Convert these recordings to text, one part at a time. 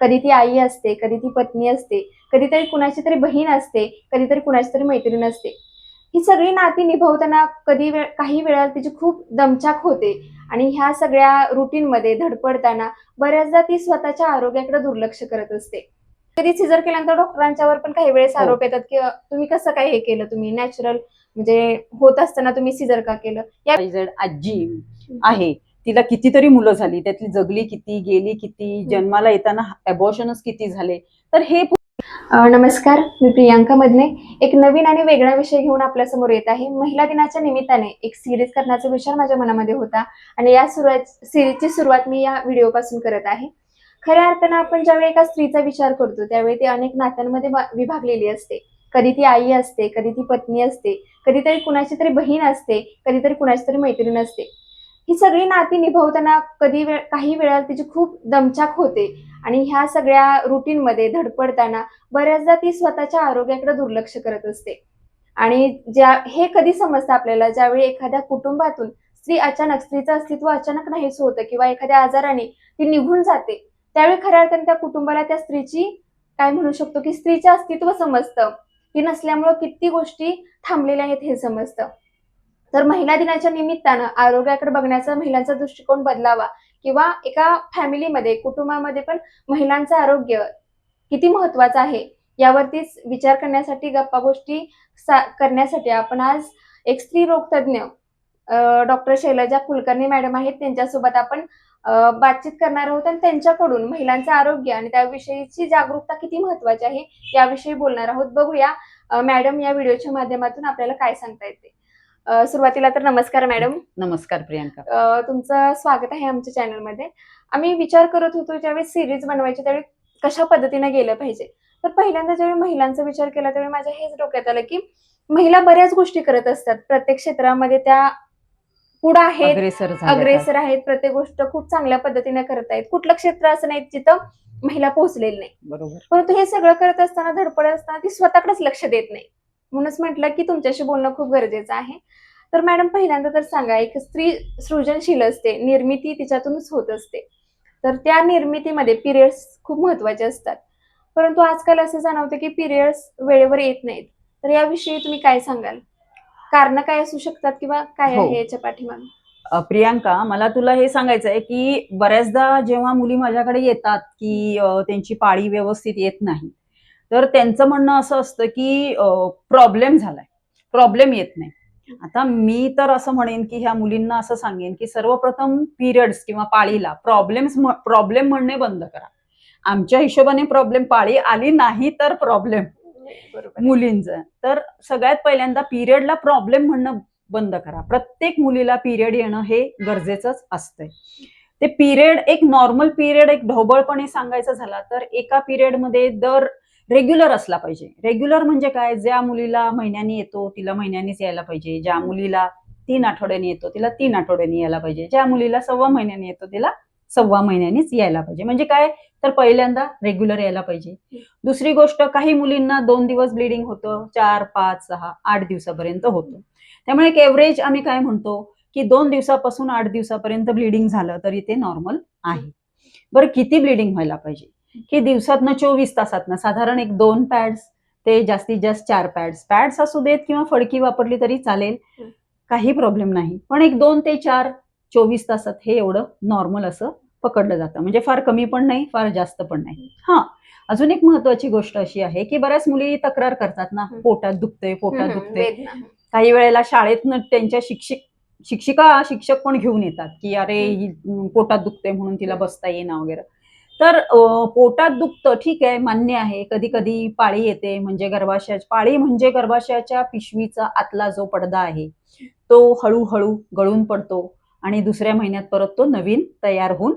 कधी ती आई असते, कधी ती पत्नी असते, कधीतरी कुणाची तरी बहीण असते, कधीतरी कुणाची तरी मैत्रीण असते. ही सगळी नाती निभवताना काही वेळा तिची खूप दमछाक होते आणि ह्या सगळ्या रुटीनमध्ये धडपडताना बऱ्याचदा ती स्वतःच्या आरोग्याकडे दुर्लक्ष करत असते. कधी सिझर केल्यानंतर डॉक्टरांच्यावर पण काही वेळेस हो. आरोप येतात, की तुम्ही कसं काय हे केलं, तुम्ही नॅचरल म्हणजे होत असताना तुम्ही सिझर का केलं? आईजड आजी आहे, तिला कितीतरी मुलं झाली, त्यातली जगली किती, गेली किती, जन्माला येताना अबॉर्शनच किती झाले. तर हे नमस्कार, मी प्रियांका मधने एक नवीन आणि वेगळा विषय घेऊन आपल्या समोर येत आहे. महिला दिनाच्या निमित्ताने एक सिरीज करण्याचा विचार माझ्या मनामध्ये होता आणि या सिरीजची सुरुवात मी या व्हिडिओपासून करत आहे. खऱ्या अर्थानं आपण ज्यावेळी एका स्त्रीचा विचार करतो त्यावेळी ती अनेक नात्यांमध्ये विभागलेली असते. कधी ती आई असते, कधी ती पत्नी असते, कधीतरी कुणाची तरी बहीण असते, कधीतरी कुणाची तरी मैत्रीण असते. ही सगळी नाती निभवताना काही वेळा तिची खूप दमछाक होते आणि ह्या सगळ्या रुटीनमध्ये धडपडताना बऱ्याचदा ती स्वतःच्या आरोग्याकडे दुर्लक्ष करत असते. आणि हे कधी समजतं आपल्याला, ज्यावेळी एखाद्या कुटुंबातून स्त्रीचं अस्तित्व अचानक नाहीसं होतं किंवा एखाद्या आजाराने ती निघून जाते. त्यावेळी खऱ्या अर्थाने त्या कुटुंबाला त्या स्त्रीची काय म्हणू शकतो, की स्त्रीचं अस्तित्व समजतं. ती नसल्यामुळं किती गोष्टी थांबलेल्या आहेत हे समजतं. तर महिला दिनाच्या निमित्तानं आरोग्याकडे बघण्याचा महिलांचा दृष्टिकोन बदलावा किंवा एका फॅमिलीमध्ये, कुटुंबामध्ये पण महिलांचं आरोग्य किती महत्वाचं आहे यावरतीच विचार करण्यासाठी, गप्पा गोष्टी करण्यासाठी आपण आज एक स्त्री रोग तज्ञ डॉक्टर शैलजा कुलकर्णी मॅडम आहेत, त्यांच्यासोबत आपण बातचीत करणार आहोत आणि त्यांच्याकडून महिलांचं आरोग्य आणि त्याविषयीची जागरूकता किती महत्वाची आहे याविषयी बोलणार आहोत. बघूया मॅडम या व्हिडिओच्या माध्यमातून आपल्याला काय सांगता येते. सुरुवातीला तर नमस्कार मॅडम. नमस्कार प्रियांका. तुमचं स्वागत आहे आमच्या चॅनलमध्ये. आम्ही विचार करत होतो ज्यावेळी सिरीज बनवायची त्यावेळी कशा पद्धतीने गेलं पाहिजे. तर पहिल्यांदा ज्यावेळी महिलांचा विचार केला त्यावेळी माझ्या हेच डोक्यात आलं, की महिला बऱ्याच गोष्टी करत असतात. प्रत्येक क्षेत्रामध्ये त्या पुढे आहेत, अग्रेसर आहेत. प्रत्येक गोष्ट खूप चांगल्या पद्धतीने करत आहेत. कुठलं क्षेत्र असं नाही जिथं महिला पोहोचलेली नाही. बरोबर. परंतु हे सगळं करत असताना, धडपडत असताना ती स्वतःकडेच लक्ष देत नाही. म्हणूनच म्हटलं, की तुमच्याशी बोलणं खूप गरजेचं आहे. तर मॅडम पहिल्यांदा तर सांगा, एक स्त्री सृजनशील असते, निर्मिती तिच्यातूनच होत असते. तर त्या निर्मितीमध्ये पिरियड्स खूप महत्वाचे असतात. परंतु आजकाल असं जाणवतं, की पिरियड्स वेळेवर येत नाहीत. तर याविषयी तुम्ही काय सांगाल? कारणं काय असू शकतात किंवा काय हो. आहे याच्या पाठीमागे? प्रियांका, मला तुला हे सांगायचं आहे, की बऱ्याचदा जेव्हा मुली माझ्याकडे येतात, की त्यांची पाळी व्यवस्थित येत नाही, तर त्यांचं म्हणणं असं असतं, की प्रॉब्लेम झालाय, प्रॉब्लेम येत नाही. आता मी तर असं म्हणेन, की ह्या मुलींना असं सांगेन, की सर्वप्रथम पिरियड्स किंवा पाळीला प्रॉब्लेम म्हणणे बंद करा. आमच्या हिशोबाने प्रॉब्लेम, पाळी आली नाही तर प्रॉब्लेम बरोबर. मुलींचं. तर सगळ्यात पहिल्यांदा पिरियडला प्रॉब्लेम म्हणणं बंद करा. प्रत्येक मुलीला पिरियड येणं हे गरजेचंच असतंय. ते पिरियड एक नॉर्मल पिरियड, एक ढोबळपणे सांगायचं झाला तर एका पिरियडमध्ये दर रेग्युलर असला पाहिजे. रेग्युलर म्हणजे काय? ज्या मुलीला महिन्यानी येतो तिला महिन्यानीच यायला पाहिजे. ज्या मुलीला 3 आठवड्यांनी येतो तिला 3 आठवड्यांनी यायला पाहिजे. ज्या मुलीला 1.25 महिन्यानी येतो तिला 1.25 महिन्यानीच यायला पाहिजे. म्हणजे काय? तर पहिल्यांदा रेग्युलर यायला पाहिजे. दुसरी गोष्ट, काही मुलींना 2 दिवस ब्लिडिंग होतं, 4, 5, 6, 8 दिवसापर्यंत होतं. त्यामुळे एक एव्हरेज आम्ही काय म्हणतो, की 2 दिवसापासून 8 दिवसापर्यंत ब्लिडिंग झालं तरी ते नॉर्मल आहे. बरं, किती ब्लिडिंग व्हायला पाहिजे? की दिवसातनं 24 तासातनं साधारण एक 2 पॅड्स ते जास्तीत जास्त 4 पॅड्स असू देत किंवा फडकी वापरली तरी चालेल, काही प्रॉब्लेम नाही. पण एक 2 ते 4 24 तासात हे एवढं नॉर्मल असं पकडलं जातं. म्हणजे फार कमी पण नाही, फार जास्त पण नाही. हां, अजून एक महत्वाची गोष्ट अशी आहे, की बऱ्याच मुली तक्रार करतात ना, पोटात दुखतंय, पोटात दुखतंय. काही वेळेला शाळेतनं त्यांच्या शिक्षक पण घेऊन येतात, की अरे पोटात दुखतंय म्हणून तिला बसता येईना वगैरे. तर पोटात दुखतं ठीक आहे, मान्य आहे. कधी-कधी पाळी येते, म्हणजे पाळी म्हणजे गर्भाशयाच्या पिशवीचा आतला जो पडदा आहे, तो हळू-हळू गळून पडतो आणि दुसऱ्या महिन्यात परत तो नवीन तयार होऊन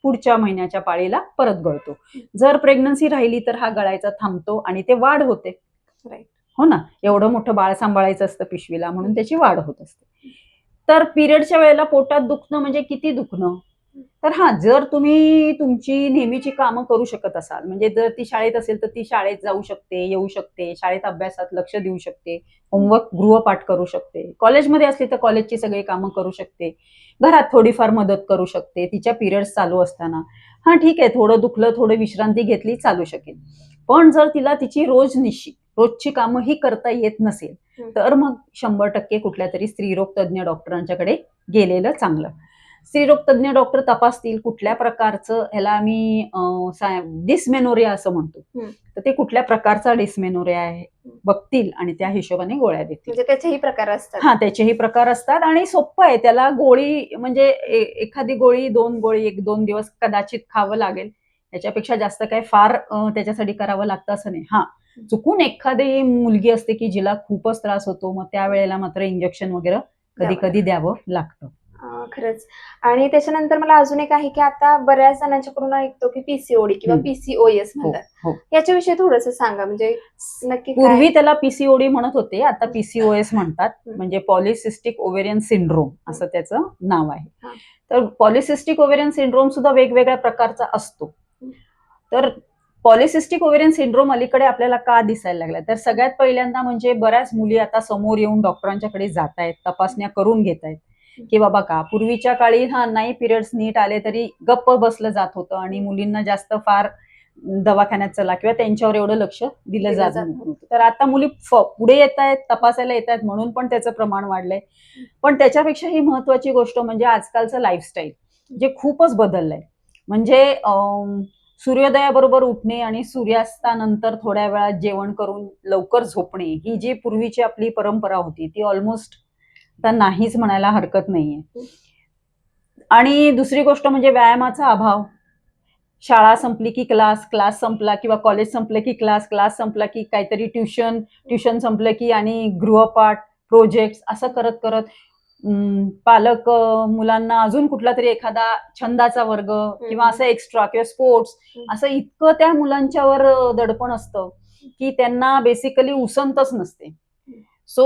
पुढच्या महिन्याच्या पाळीला परत गळतो. जर प्रेग्नन्सी राहिली तर हा गळायचा थांबतो आणि ते वाढ होते. राईट. हो ना, एवढं मोठं बाळ सांभाळायचं असतं पिशवीला, म्हणून त्याची वाढ होत असते. तर पिरियडच्या वेळेला पोटात दुखणं म्हणजे किती दुखणं? तर हा, जर तुम्ही तुमची नेहमीची कामं करू शकत असाल, म्हणजे जर ती शाळेत असेल तर ती शाळेत जाऊ शकते, येऊ शकते, शाळेत अभ्यासात लक्ष देऊ शकते, होमवर्क गृहपाठ करू शकते, कॉलेजमध्ये असली तर कॉलेजची सगळी कामं करू शकते, घरात थोडीफार मदत करू शकते तिच्या पिरियड्स चालू असताना. हा ठीक आहे, थोडं दुखलं, थोडं विश्रांती घेतली, चालू शकेल. पण जर तिला तिची रोजची कामं ही करता येत नसेल, तर मग 100% कुठल्या तरी स्त्रीरोग तज्ज्ञ डॉक्टरांच्याकडे गेलेलं चांगलं. स्त्रीरोग तज्ज्ञ डॉक्टर तपासतील कुठल्या प्रकारचं, ह्याला आम्ही डिस्मेनोरिया असं म्हणतो, तर ते कुठल्या प्रकारचा डिस्मेनोरिया आहे बघतील आणि त्या हिशोबाने गोळ्या देतील. म्हणजे त्याचेही प्रकार असतात. हा, त्याचेही प्रकार असतात आणि सोपं आहे त्याला. गोळी म्हणजे एखादी गोळी, 2 गोळी 1-2 दिवस कदाचित खावं लागेल, त्याच्यापेक्षा जास्त काय फार त्याच्यासाठी करावं लागतं असं नाही. हा, चुकून एखादी मुलगी असते की जिला खूपच त्रास होतो, मग त्यावेळेला मात्र इंजेक्शन वगैरे कधी कधी द्यावं लागतं. खरंच. आणि त्याच्यानंतर मला अजून एक आहे की आता बऱ्याच जणांच्याकडून ऐकतो की पीसीओडी किंवा पीसीओएस हो म्हणतात, हो. याच्याविषयी थोडस सांगा, म्हणजे नक्की पूर्वी काय? त्याला पीसीओडी म्हणत होते, आता पीसीओएस म्हणतात, म्हणजे पॉलिसिस्टिक ओव्हेरियन सिंड्रोम असं त्याचं नाव आहे. तर पॉलिसिस्टिक ओव्हेरियन सिंड्रोम सुद्धा वेगवेगळ्या प्रकारचा असतो. तर पॉलिसिस्टिक ओव्हेरियन सिंड्रोम अलीकडे आपल्याला का दिसायला लागला, तर सगळ्यात पहिल्यांदा म्हणजे बऱ्याच मुली आता समोर येऊन डॉक्टरांच्याकडे जात आहेत, तपासण्या करून घेत आहेत की बाबा का पूर्वीच्या काळी हा नाही पिरियड्स नीट आले तरी गप्प बसलं जात होतं आणि मुलींना जास्त फार दवाखान्यात चला किंवा त्यांच्यावर एवढं लक्ष दिलं जात नव्हतं. तर आता मुली पुढे येत आहेत, तपासायला येत आहेत, म्हणून पण त्याचं प्रमाण वाढलंय. पण त्याच्यापेक्षा ही महत्वाची गोष्ट म्हणजे आजकालचं लाईफस्टाईल जे खूपच बदललंय. म्हणजे सूर्योदयाबरोबर उठणे आणि सूर्यास्तानंतर थोड्या वेळात जेवण करून लवकर झोपणे, ही जी पूर्वीची आपली परंपरा होती ती ऑलमोस्ट आता नाहीच म्हणायला हरकत नाहीये. आणि दुसरी गोष्ट म्हणजे व्यायामाचा अभाव. शाळा संपली की क्लास संपला किंवा कॉलेज संपलं की क्लास संपला की काहीतरी ट्युशन संपलं की आणि गृहपाठ, प्रोजेक्ट असं करत करत पालक मुलांना अजून कुठला तरी एखादा छंदाचा वर्ग किंवा असं एक्स्ट्रा किंवा स्पोर्ट्स असं इतकं त्या मुलांच्यावर दडपण असतं की त्यांना बेसिकली उसंतच नसते. सो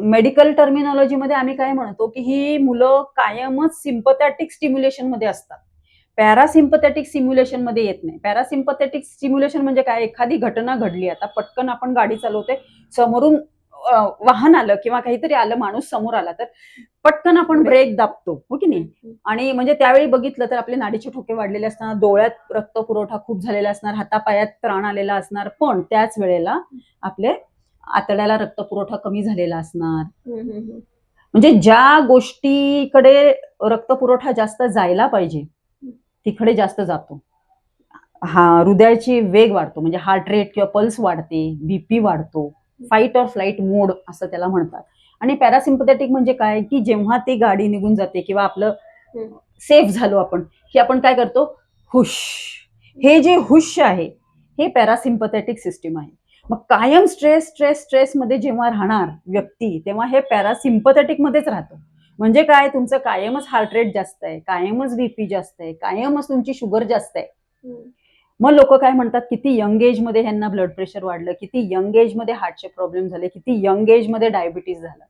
मेडिकल टर्मिनॉलॉजीमध्ये आम्ही काय म्हणतो की ही मुलं कायमच सिम्पथॅटिक स्टिम्युलेशन मध्ये असतात, पॅरासिम्पथॅटिक स्टिम्युलेशन मध्ये येत नाही. पॅरासिम्पथॅटिक स्टिम्युलेशन म्हणजे काय, एखादी घटना घडली, आता पटकन आपण गाडी चालवते, समोरून वाहन आलं किंवा काहीतरी आलं, माणूस समोर आला, तर पटकन आपण ब्रेक दाबतो, हो की नाही. आणि म्हणजे त्यावेळी बघितलं तर आपले नाडीचे ठोके वाढलेले असणार, डोळ्यात रक्तपुरवठा खूप झालेला असणार, हातापायात त्राण आलेला असणार, पण त्याच वेळेला आपले आतड्याला रक्तपुरवठा कमी झालेला असणार. म्हणजे ज्या गोष्टीकडे रक्तपुरवठा जास्त जायला पाहिजे तिकडे जास्त जातो. हा, हृदयाची वेग वाढतो, म्हणजे हार्ट रेट किंवा पल्स वाढते, बीपी वाढतो, फाईट और फ्लाईट मोड असं त्याला म्हणतात. आणि पॅरासिम्पथॅटिक म्हणजे काय, की जेव्हा ती गाडी निघून जाते किंवा आपलं सेफ झालो आपण, की आपण काय करतो, हुश. हे जे हुश आहे हे पॅरासिम्पथॅटिक सिस्टीम आहे. मग कायम स्ट्रेस मध्ये जेव्हा राहणार व्यक्ती, तेव्हा हे पॅरासिम्पथॅटिक मध्येच राहतो. म्हणजे काय, तुमचं कायमच हार्ट रेट जास्त आहे, कायमच बीपी जास्त आहे, कायमच तुमची शुगर जास्त आहे. मग लोक काय म्हणतात, किती यंग एज मध्ये ह्यांना ब्लड प्रेशर वाढलं, किती यंग एज मध्ये हार्टचे प्रॉब्लेम झाले, किती यंग एज मध्ये डायबिटीज झाला.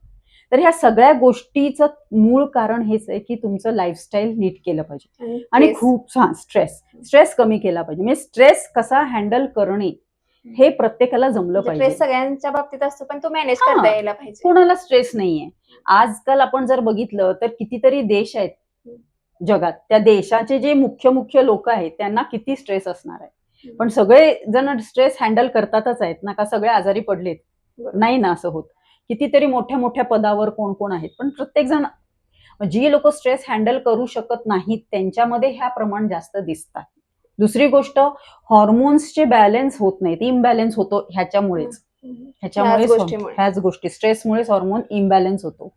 तर ह्या सगळ्या गोष्टीचं मूळ कारण हेच आहे की तुमचं लाईफस्टाईल नीट केलं पाहिजे आणि खूप स्ट्रेस कमी केला पाहिजे. म्हणजे स्ट्रेस कसा हँडल करणे हे प्रत्येकाला जमलं पाहिजे. स्ट्रेस सगळ्यांच्या बाबतीत असतो, पण तो मॅनेज करता यायला पाहिजे. कोणाला स्ट्रेस नाहीये. आजकाल आपण जर बघितलं तर कितीतरी देश आहेत जगात, त्या देशाचे जे मुख्य लोक आहेत त्यांना किती स्ट्रेस असणार आहे, पण सगळे जण स्ट्रेस हँडल करतातच आहेत ना, का सगळे आजारी पडलेत, नाही ना असं होत. कितीतरी मोठ्या पदावर कोण कोण आहेत, पण प्रत्येक जण, जी लोक स्ट्रेस हँडल करू शकत नाहीत त्यांच्यामध्ये ह्या प्रमाण जास्त दिसतात. दुसरी गोष्ट, हॉर्मोन्सचे बॅलन्स होत नाहीत, इम्बॅलन्स होतो ह्याच गोष्टी स्ट्रेसमुळेच हॉर्मोन इम्बॅलन्स होतो.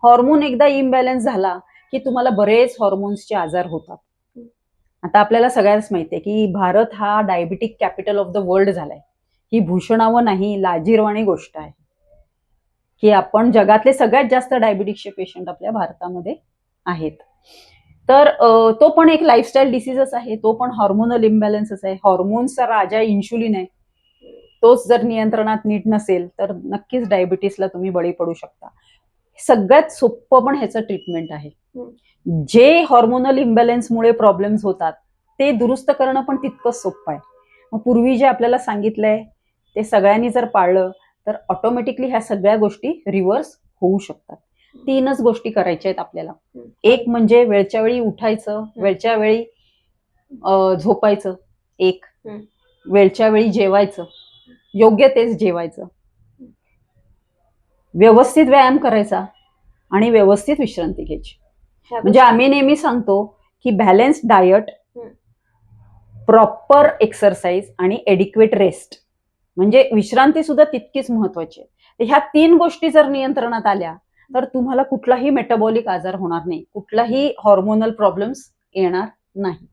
हॉर्मोन एकदा इम्बॅलन्स झाला की तुम्हाला बरेच हॉर्मोन्सचे आजार होतात. आता आपल्याला सगळ्यांनाच माहितीये की भारत हा diabetic capital of the world झालाय. ही भूषणावं नाही, लाजिरवाणी गोष्ट आहे की आपण जगातले सगळ्यात जास्त डायबिटिक्सचे पेशंट आपल्या भारतामध्ये आहेत. तर तो पण एक लाईफस्टाईल डिसीजच आहे, तो पण हॉर्मोनल इम्बॅलन्सच आहे. हॉर्मोन्सचा राजा इन्शुलिन आहे, तोच जर नियंत्रणात नीट नसेल तर नक्कीच डायबिटीसला तुम्ही बळी पडू शकता. सगळ्यात सोपं पण ह्याचं ट्रीटमेंट आहे जे हॉर्मोनल इम्बॅलन्समुळे प्रॉब्लेम्स होतात ते दुरुस्त करणं पण तितकंच सोपं आहे. मग पूर्वी जे आपल्याला सांगितलंय ते सगळ्यांनी जर पाळलं तर ऑटोमॅटिकली ह्या सगळ्या गोष्टी रिव्हर्स होऊ शकतात. 3च गोष्टी करायच्या आहेत आपल्याला. एक म्हणजे वेळच्या वेळी उठायचं, वेळच्या वेळी झोपायचं. एक, वेळच्या वेळी जेवायचं, योग्य तेच जेवायचं, व्यवस्थित व्यायाम करायचा आणि व्यवस्थित विश्रांती घ्यायची. म्हणजे आम्ही नेहमी सांगतो की बॅलन्स डायट, प्रॉपर एक्सरसाइज आणि एडिक्वेट रेस्ट, म्हणजे विश्रांती सुद्धा तितकीच महत्वाची आहे. ह्या 3 गोष्टी जर नियंत्रणात आल्या तर तुम्हाला कुठलाही मेटाबॉलिक आजार होणार नाही, कुठलाही हॉर्मोनल प्रॉब्लेम्स येणार नाही.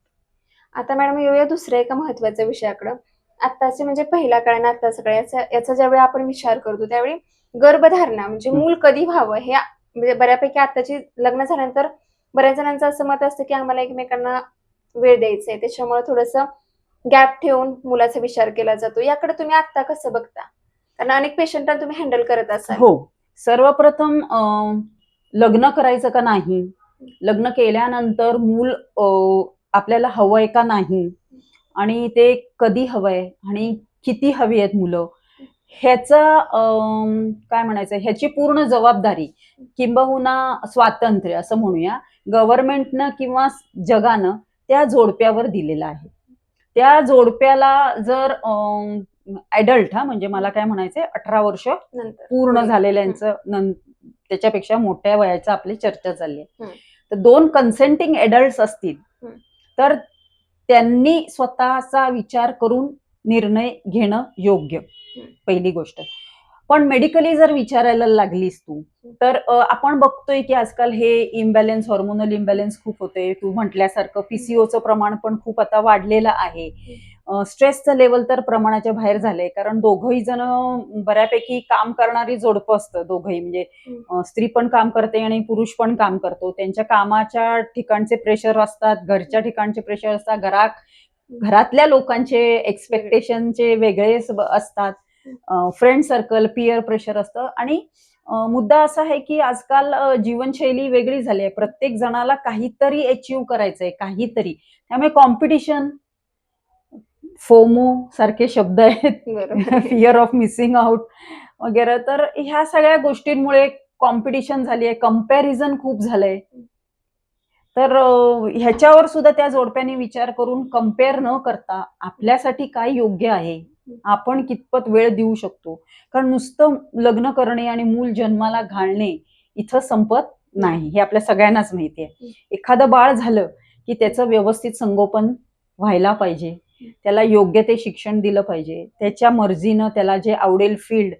आता मॅडम येऊया दुसऱ्या एका महत्वाच्या विषयाकडे. आत्ताचे म्हणजे पहिल्या काळ आणि आता सगळ्या याचा ज्यावेळी आपण विचार करतो त्यावेळी गर्भधारणा म्हणजे मूल कधी व्हावं हे म्हणजे बऱ्यापैकी आताची लग्न झाल्यानंतर बऱ्याच जणांचं असं मत असतं की आम्हाला एकमेकांना वेळ द्यायचा आहे, त्याच्यामुळे थोडंसं गॅप ठेवून मुलाचा विचार केला जातो. याकडे तुम्ही आता कसं बघता? कारण अनेक पेशंटला तुम्ही हँडल करत असाल. हो, सर्वप्रथम लग्न करायचं का नाही, लग्न केल्यानंतर मूल आपल्याला हवंय का नाही आणि ते कधी हवंय आणि किती हवी आहेत मुलं, ह्याचं काय म्हणायचं, ह्याची पूर्ण जबाबदारी किंबहुना स्वातंत्र्य असं म्हणूया गव्हर्नमेंटनं किंवा जगानं त्या जोडप्यावर दिलेलं आहे. त्या जोडप्याला जर ऍडल्ट, म्हणजे मला काय म्हणायचंय 18 वर्ष नंतर पूर्ण झालेल्यांचं, त्याच्यापेक्षा मोठ्या वयाचं आपली चर्चा चालली आहे, तर 2 कन्सेंटिंग ऍडल्ट असतील तर त्यांनी स्वतःचा विचार करून निर्णय घेणं योग्य, पहिली गोष्ट. पण मेडिकली जर विचारायला लागलीस तू तर आपण बघतोय की आजकाल हे इम्बॅलन्स, हॉर्मोनल इम्बॅलन्स खूप होते. तू म्हटल्यासारखं पीसीओचं प्रमाण पण खूप आता वाढलेलं आहे. स्ट्रेसचं लेवल तर प्रमाणाच्या बाहेर झालंय, कारण दोघही जण बऱ्यापैकी काम करणारी जोडपं असतं. दोघही म्हणजे स्त्री पण काम करते आणि पुरुष पण काम करतो. त्यांच्या कामाच्या ठिकाणचे प्रेशर असतात, घरच्या ठिकाणचे प्रेशर असतात, घरातल्या लोकांचे एक्सपेक्टेशनचे वेगळे असतात, फ्रेंड सर्कल, पियर प्रेशर असतं. आणि मुद्दा असा आहे की आजकाल जीवनशैली वेगळी झाली आहे. प्रत्येक जणाला काहीतरी अचीव्ह करायचंय, काहीतरी. त्यामुळे कॉम्पिटिशन, फोमो सारखे शब्द आहेत, फिअर ऑफ मिसिंग आउट वगैरे. तर ह्या सगळ्या गोष्टींमुळे कॉम्पिटिशन झाली आहे, कम्पॅरिझन खूप झालंय. तर ह्याच्यावर सुद्धा त्या जोडप्याने विचार करून कम्पेअर न करता आपल्यासाठी काय योग्य आहे, आपण कितपत वेळ देऊ शकतो. कारण नुसतं लग्न करणे आणि मूल जन्माला घालणे इथं संपत नाही, हे आपल्या सगळ्यांनाच माहिती आहे. एखादं बाळ झालं की त्याचं व्यवस्थित संगोपन व्हायला पाहिजे, त्याला योग्य ते शिक्षण दिलं पाहिजे, त्याच्या मर्जीनं त्याला जे आवडेल फील्ड,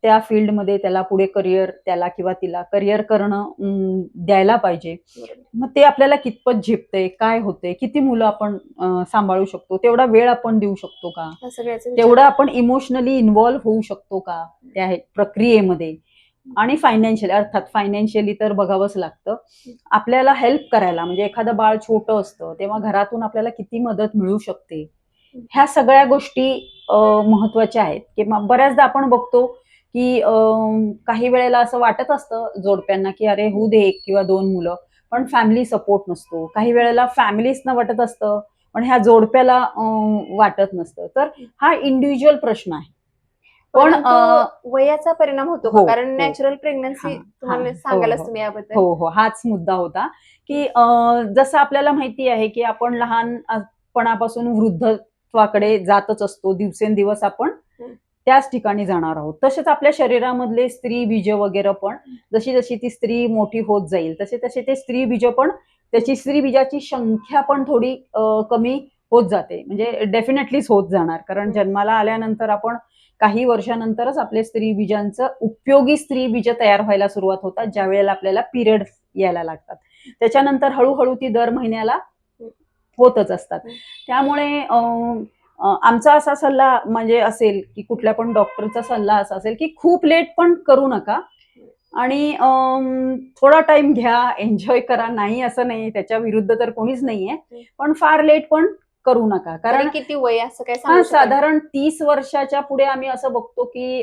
त्या फील्डमध्ये त्याला पुढे करिअर, त्याला किंवा तिला करिअर करणं द्यायला पाहिजे. मग ते आपल्याला कितपत झेपतंय, काय होतंय, किती मुलं आपण सांभाळू शकतो, तेवढा वेळ आपण देऊ शकतो का, तेवढं आपण इमोशनली इन्व्हॉल्व्ह होऊ शकतो का त्या प्रक्रियेमध्ये. आणि फायनान्शियली, अर्थात फायनान्शियली तर बघावंच लागतं. आपल्याला हेल्प करायला, म्हणजे एखादं बाळ छोटं असतं तेव्हा घरातून आपल्याला किती मदत मिळू शकते, ह्या सगळ्या गोष्टी महत्वाच्या आहेत. किंवा बऱ्याचदा आपण बघतो की काही वेळेला असं वाटत असतं जोडप्यांना की अरे होऊ दे 1 किंवा 2 मुलं, पण फॅमिली सपोर्ट नसतो. काही वेळेला फॅमिलीजना वाटत असतं पण ह्या जोडप्याला वाटत नसतं. तर हा इंडिव्हिज्युअल प्रश्न आहे. पण वयाचा परिणाम होतो, कारण नॅचरल प्रेग्नन्सी तुम्हाला सांगायलाच तुम्ही याबद्दल. हो, हाच मुद्दा होता की जसं आपल्याला माहिती आहे की आपण लहानपणापासून वृद्धत्वाकडे जातच असतो, दिवसेंदिवस आपण त्याच ठिकाणी जाणार आहोत. तसेच आपल्या शरीरामधले स्त्री बीज वगैरे पण जशी जशी ती स्त्री मोठी होत जाईल तसे तसे ते स्त्री बीज पण, त्याची स्त्री बीजाची संख्या पण थोडी कमी होत जाते. म्हणजे डेफिनेटलीच होत जाणार, कारण जन्माला आल्यानंतर आपण काही वर्षानंतरच आपले स्त्री बीजांचं उपयोगी स्त्री बीज तयार व्हायला सुरुवात होतात, ज्या वेळेला आपल्याला पिरियड यायला लागतात. त्याच्यानंतर हळूहळू ती दर महिन्याला होतच असतात. त्यामुळे आमचा असा सल्ला म्हणजे असेल की कुठल्या पण डॉक्टरचा सल्ला असा असेल की खूप लेट पण करू नका आणि थोडा टाइम घ्या, एन्जॉय करा. नाही असं नाही, त्याच्या विरुद्ध तर कोणीच नाहीये, पण फार लेट पण करू नका. कारण किती वय असं काय साधारण 30 वर्षाच्या पुढे आम्ही असं बघतो की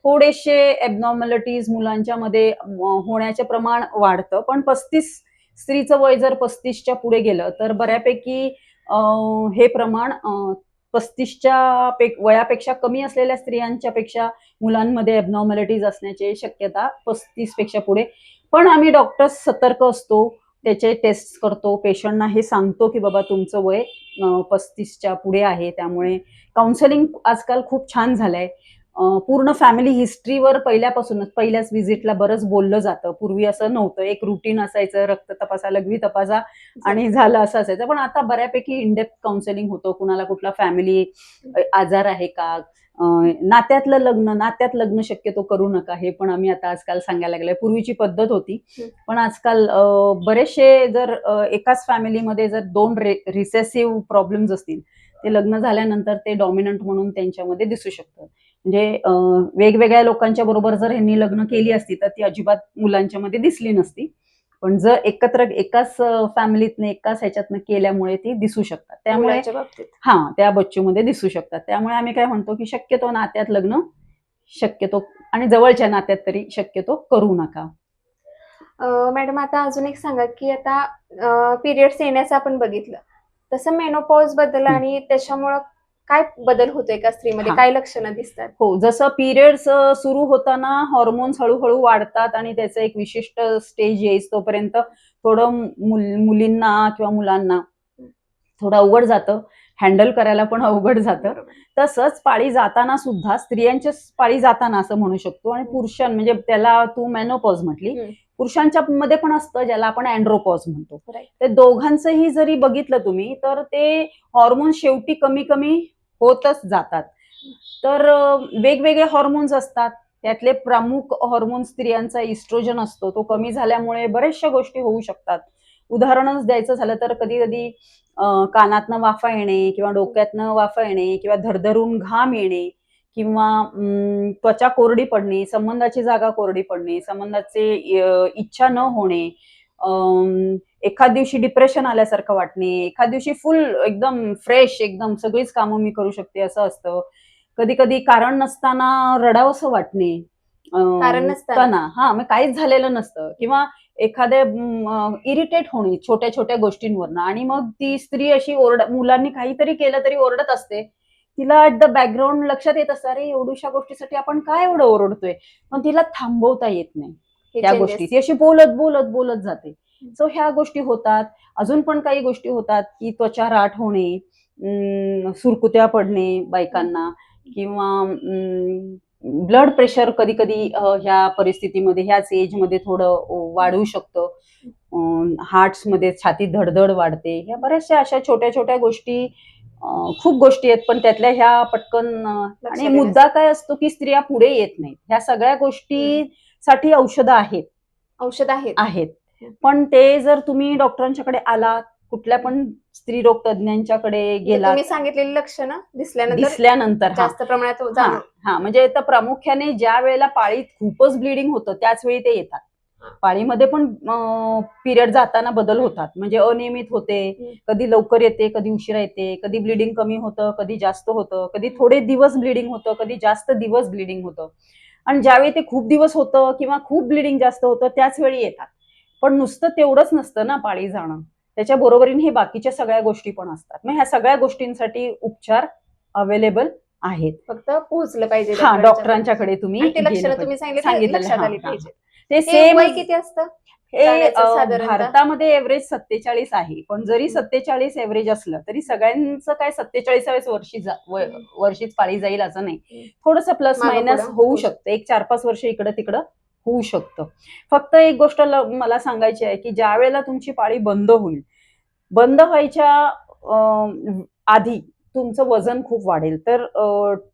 थोडेसे एबनॉर्मॅलिटीज मुलांच्या मध्ये होण्याचे प्रमाण वाढतं, पण 35 स्त्रीचं वय जर 35च्या पुढे गेलं तर बऱ्यापैकी हे प्रमाण 35च्या वयापेक्षा कमी असलेल्या स्त्रियांच्या पेक्षा मुलांमध्ये ॲबनॉर्मॅलिटीज असण्याची शक्यता 35 पेक्षा पुढे. पण आम्ही डॉक्टर्स सतर्क असतो, त्याचे टेस्ट करतो, पेशंटना हे सांगतो की बाबा तुमचं वय 35च्या पुढे आहे. त्यामुळे काउन्सिलिंग आजकाल खूप छान झालंय. पूर्ण फॅमिली हिस्ट्रीवर पहिल्याच व्हिजिटला बरंच बोललं जातं. पूर्वी असं नव्हतं, एक रुटीन असायचं, रक्त तपासा, लघवी तपासा आणि झालं असं असायचं. पण आता बऱ्यापैकी इनडेप्थ काउन्सिलिंग होतं. कुणाला कुठला फॅमिली आजार आहे का, नात्यात लग्न शक्यतो करू नका, हे पण आम्ही आता आजकाल सांगायला लागलोय. पूर्वीची पद्धत होती, पण आजकाल बरेचसे जर एकाच फॅमिलीमध्ये जर 2 रिसेसिव्ह प्रॉब्लेम्स असतील, ते लग्न झाल्यानंतर ते डॉमिनंट म्हणून त्यांच्यामध्ये दिसू शकतं. म्हणजे वेगवेगळ्या लोकांच्या बरोबर जर ह्यांनी लग्न केली असती तर ती अजिबात मुलांच्या मध्ये दिसली नसती. पण जर एकत्र एकाच फॅमिलीतनं एकाच ह्याच्यातनं केल्यामुळे ती दिसू शकतात. त्यामुळे मुलाच्या बाबतीत त्या बच्चूमध्ये दिसू शकतात. त्यामुळे आम्ही काय म्हणतो की शक्यतो नात्यात लग्न आणि जवळच्या नात्यात तरी शक्यतो करू नका. मॅडम आता अजून एक सांगा की आता पिरियड्स येण्याचं आपण बघितलं, तसं मेनोपॉज बद्दल आणि त्याच्यामुळं काय बदल होतोय का स्त्रीमध्ये, काय लक्षणं दिसतात? हो, जसं पिरियड्स सुरू होताना हॉर्मोन्स हळूहळू वाढतात आणि त्याचं एक विशिष्ट स्टेज येईस तोपर्यंत थोडं मुलींना किंवा मुलांना थोडं अवघड जातं, हँडल करायला पण अवघड जातं. तसंच पाळी जाताना सुद्धा, स्त्रियांच्या पाळी जाताना असं म्हणू शकतो, आणि म्हणजे त्याला तू मेनोपॉज म्हटली, पुरुषांच्या मध्ये पण असतं ज्याला आपण अँड्रोपॉज म्हणतो. ते दोघांचंही जरी बघितलं तुम्ही तर ते हॉर्मोन शेवटी कमी कमी होतच जातात. तर वेगवेगळे हॉर्मोन्स असतात, त्यातले प्रमुख हॉर्मोन स्त्रियांचा इस्ट्रोजन असतो, तो कमी झाल्यामुळे बऱ्याचशा गोष्टी होऊ शकतात. उदाहरणच द्यायचं झालं तर कधी कधी कानातनं वाफा येणे किंवा डोक्यातनं वाफा येणे किंवा धरधरून घाम येणे किंवा त्वचा कोरडी पडणे, संबंधाची जागा कोरडी पडणे, संबंधाचे इच्छा न होणे, एखाद दिवशी डिप्रेशन आल्यासारखं वाटणे, एखाद दिवशी फुल एकदम फ्रेश, एकदम सगळीच कामं मी करू शकते असं असतं. कधी कधी कारण नसताना रडावंसं वाटणे, कारण नसताना मग काहीच झालेलं नसतं, किंवा एखाद्या इरिटेट होणे छोट्या छोट्या गोष्टींवरनं, आणि मग ती स्त्री अशी मुलांनी काहीतरी केलं तरी ओरडत असते. तिला ऍट द बॅकग्राऊंड लक्षात येत असतं, अरे एवढ्याशा गोष्टीसाठी आपण काय एवढं ओरडतोय, पण तिला थांबवता येत नाही त्या गोष्टी, ती अशी बोलत बोलत बोलत जाते. सो ह्या गोष्टी होतात. अजून पण काही गोष्टी होतात की त्वचा राठ होणे, सुरकुत्या पडणे बायकांना, किंवा ब्लड प्रेशर कधी कधी ह्या परिस्थितीमध्ये, ह्याच एजमध्ये थोडं वाढू शकतं. हार्ट्समध्ये छातीत धडधड वाढते. ह्या बऱ्याचशा अशा छोट्या छोट्या गोष्टी, खूप गोष्टी आहेत, पण त्यातल्या ह्या पटकन. आणि मुद्दा काय असतो की स्त्रिया पुढे येत नाहीत. ह्या सगळ्या गोष्टीसाठी औषधं आहेत, पण ते जर तुम्ही डॉक्टरांच्याकडे आलात, कुठल्या पण स्त्रीरोग तज्ञांच्याकडे गेला, तुम्ही सांगितलेली लक्षणं दिसल्यानंतर जास्त प्रमाणात म्हणजे तर प्रामुख्याने ज्या वेळेला पाळीत खूपच ब्लिडिंग होतं त्याच वेळी ते येतात. पाळीमध्ये पण पिरियड जाताना बदल होतात, म्हणजे अनियमित होते, कधी लवकर येते, कधी उशिरा येते, कधी ब्लिडिंग कमी होतं, कधी जास्त होतं, कधी थोडे दिवस ब्लिडिंग होतं, कधी जास्त दिवस ब्लिडिंग होतं. आणि ज्यावेळी ते खूप दिवस होतं किंवा खूप ब्लिडिंग जास्त होतं त्याच वेळी येतात. पण नुसतं तेवढंच नसतं ना पाळी जाणं, त्याच्या बरोबरीने हे बाकीच्या सगळ्या गोष्टी पण असतात. मग ह्या सगळ्या गोष्टींसाठी उपचार अवेलेबल आहेत, फक्त पोहोचलं पाहिजे डॉक्टरांच्याकडे तुम्ही तुम्ही सांगितलं. ते सेम वय किती असतं? हे भारतामध्ये एव्हरेज 47 आहे, पण जरी 47 एव्हरेज असलं तरी सगळ्यांचं काय 47व्या वर्षीच पाळी जाईल असं नाही. थोडंसं प्लस मायनस होऊ शकतं, एक 4-5 वर्ष इकडं तिकडं होऊ शकतं. फक्त एक गोष्ट मला सांगायची आहे की ज्या वेळेला तुमची पाळी बंद व्हायच्या आधी तुमचं वजन खूप वाढेल, तर